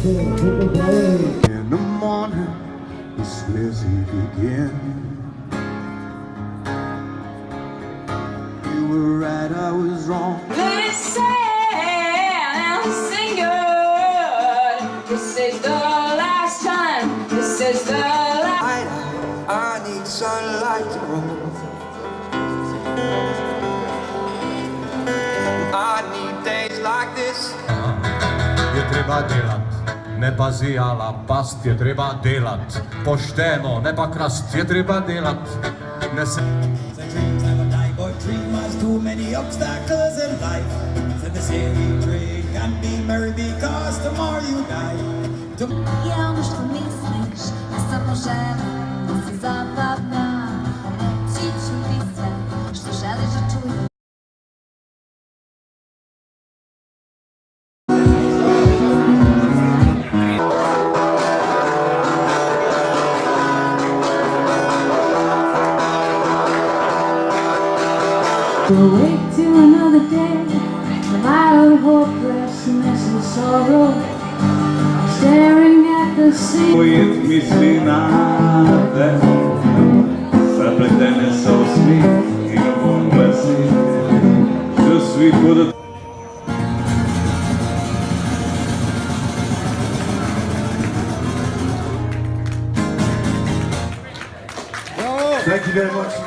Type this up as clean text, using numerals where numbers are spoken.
In the morning, he swears he began. You were right, I was wrong. Let it stand and sing good. This is the last time. This is the last. I need sunlight to grow. I need days like this. Je treba delat, neba zijala past, je treba delat. Pošteno, neba krast, je treba delat. Dreams never die, but dream has too many obstacles in life. So they say we drink and be merry because tomorrow you die. Je ono što misliš, ne samo želim da si zabavna. Reći ću ti sve što želiš da čuješ. Awake to another day of our hopelessness and sorrow, staring at the sea. Uvijek misli na te, zapletene sa usmi i novom glasi, što svi budu. Thank you very much indeed.